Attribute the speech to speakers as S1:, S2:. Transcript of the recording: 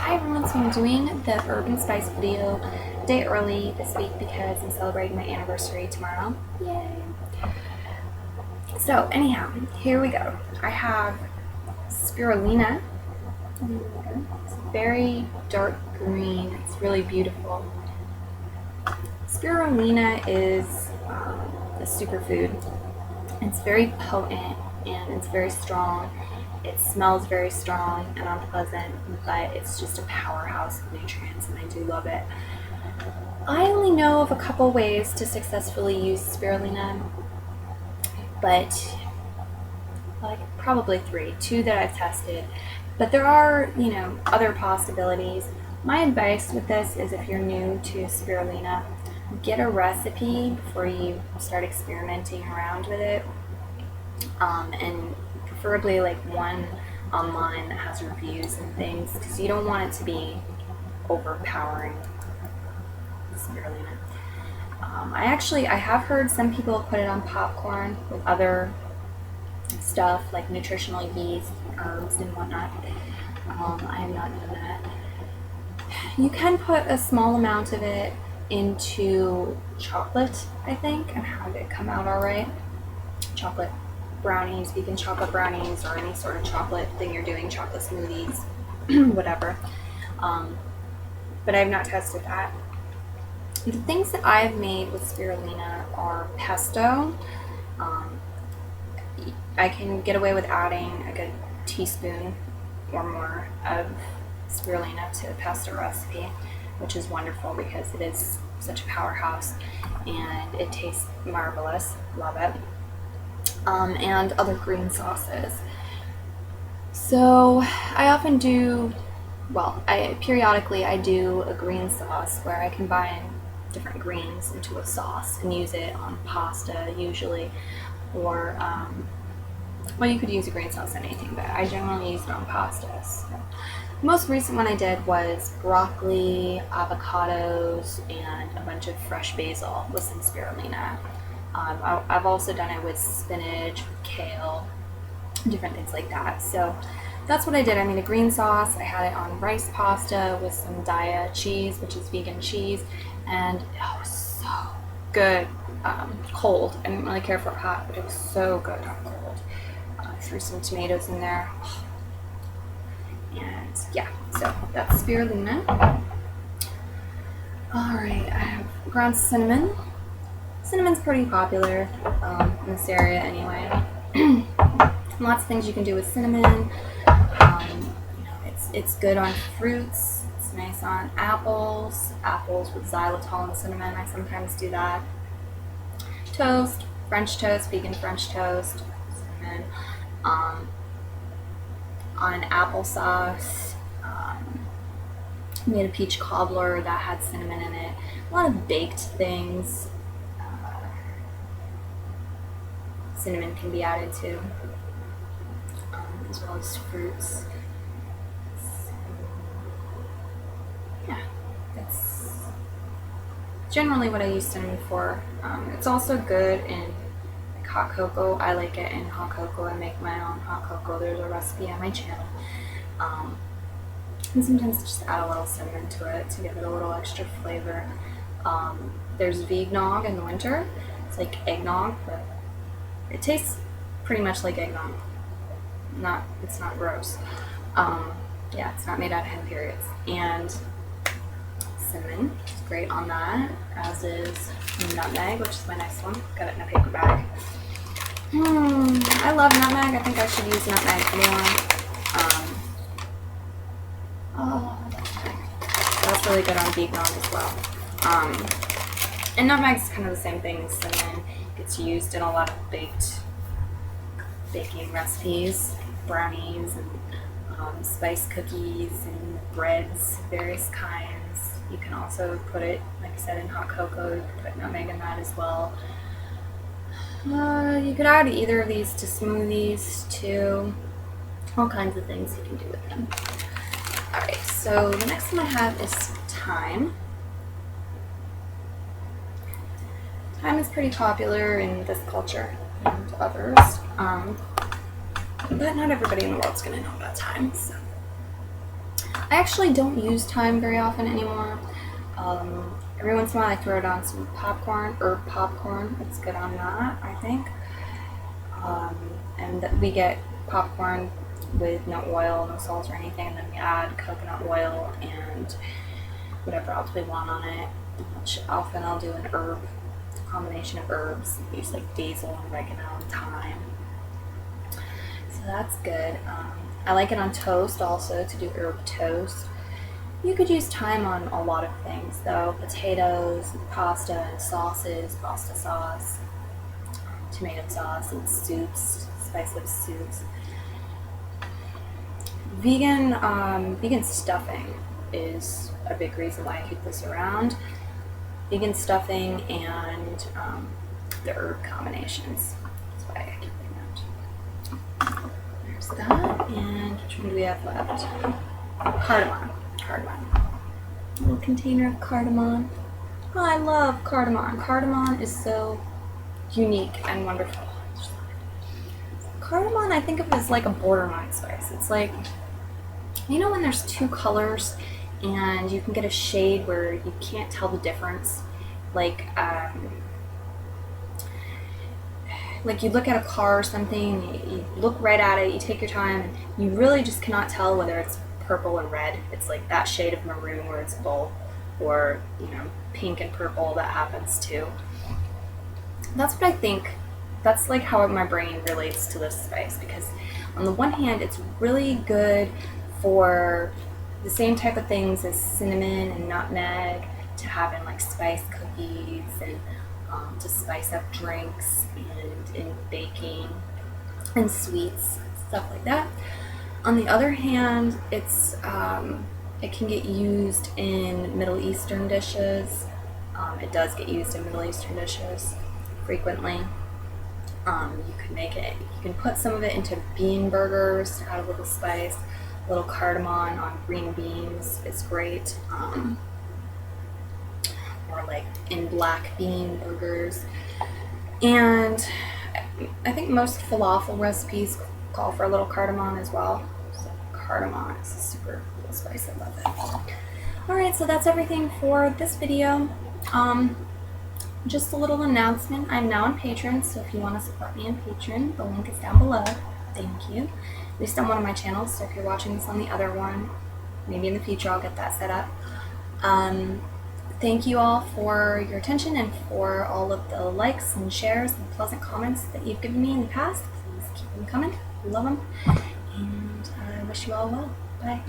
S1: Hi everyone, so I'm doing the herb and spice video a day early this week because I'm celebrating my anniversary tomorrow. Yay! So anyhow, here we go. I have spirulina. It's very dark green. It's really beautiful. Spirulina is a superfood. It's very potent and it's very strong. It smells very strong and unpleasant, but it's just a powerhouse of nutrients and I do love it. I only know of a couple ways to successfully use spirulina, but like probably two that I've tested. But there are, other possibilities. My advice with this is if you're new to spirulina, get a recipe before you start experimenting around with it, and preferably like one online that has reviews and things, because you don't want it to be overpowering spirulina. I have heard some people put it on popcorn with other stuff like nutritional yeast, herbs, and whatnot. I have not done that. You can put a small amount of it into chocolate, I think, and have it come out all right. Chocolate brownies, vegan chocolate brownies, or any sort of chocolate thing you're doing, chocolate smoothies, whatever. But I have not tested that. The things that I've made with spirulina are pesto. I can get away with adding like a teaspoon or more of spirulina to a pesto recipe, which is wonderful because it is such a powerhouse and it tastes marvelous. Love it. And other green sauces. So I often do, periodically I do a green sauce where I combine different greens into a sauce and use it on pasta usually, or you could use a green sauce on anything, but I generally use it on pasta. So the most recent one I did was broccoli, avocados, and a bunch of fresh basil with some spirulina. I've also done it with spinach, kale, different things like that. So that's what I did. I made a green sauce. I had it on rice pasta with some Daya cheese, which is vegan cheese, and it was so good cold. I didn't really care for it hot, but it was so good on cold. I threw some tomatoes in there. And yeah, so that's spirulina. Alright, I have ground cinnamon. Cinnamon's pretty popular in this area anyway. Lots of things you can do with cinnamon. It's good on fruits. It's nice on apples. Apples with xylitol and cinnamon. I sometimes do that. Toast, French toast, vegan French toast, cinnamon. On applesauce. Made a peach cobbler that had cinnamon in it. A lot of baked things. Cinnamon can be added to, as well as fruits. So, yeah, that's generally what I use cinnamon for. It's also good in like hot cocoa. I like it in hot cocoa. I make my own hot cocoa. There's a recipe on my channel. And sometimes just add a little cinnamon to it to give it a little extra flavor. There's Vegnog in the winter. It's like eggnog, but it tastes pretty much like eggnog. It's not gross. Yeah, it's not made out of hen periods. And cinnamon is great on that, as is nutmeg, which is my next one. Got it in a paper bag. I love nutmeg. I think I should use nutmeg more. That's really good on Vegnog as well. And nutmeg is kind of the same thing as cinnamon. It's used in a lot of baked baking recipes, brownies, and spice cookies, and breads, various kinds. You can also put it, like I said, in hot cocoa. You can put nutmeg in that as well. You could add either of these to smoothies too. All kinds of things you can do with them. Alright, so the next one I have is thyme. Thyme is pretty popular in this culture and others, but not everybody in the world's going to know about thyme. So I actually don't use thyme very often anymore. Every once in a while I throw it on some popcorn, herb popcorn. It's good on that, I think. And we get popcorn with no oil, no salt or anything, and then we add coconut oil and whatever else we want on it. Often I'll do an herb, combination of herbs. Use like basil and oregano and thyme. So that's good. I like it on toast also, to do herb toast. You could use thyme on a lot of things though. Potatoes, pasta and sauces, pasta sauce, tomato sauce and soups, spice-up soups. Vegan stuffing is a big reason why I keep this around. Vegan stuffing and the herb combinations. That's why I keep it around. There's that, and which one do we have left? Cardamon. A little container of cardamon. Oh, I love cardamon. Cardamon is so unique and wonderful. Cardamon, I think of it as like a borderline spice. It's like, you know when there's two colors and you can get a shade where you can't tell the difference? Like you look at a car or something, you look right at it, you take your time, and you really just cannot tell whether it's purple or red. It's like that shade of maroon where it's both, or pink and purple that happens too. That's what I think. That's like how my brain relates to this spice, because on the one hand it's really good for the same type of things as cinnamon and nutmeg to have in like spice cookies and to spice up drinks and in baking and sweets, stuff like that. On the other hand, it can get used in Middle Eastern dishes. It does get used in Middle Eastern dishes frequently. You can make it. You can put some of it into bean burgers to add a little spice. A little cardamom on green beans is great. Or like in black bean burgers. And I think most falafel recipes call for a little cardamom as well. So cardamom is a super cool spice. I love it. Alright, so that's everything for this video. Just a little announcement. I'm now on Patreon, so if you want to support me on Patreon, the link is down below. Thank you. At least on one of my channels, so if you're watching this on the other one, maybe in the future I'll get that set up. Thank you all for your attention and for all of the likes and shares and pleasant comments that you've given me in the past. Please keep them coming. I love them. And I wish you all well. Bye.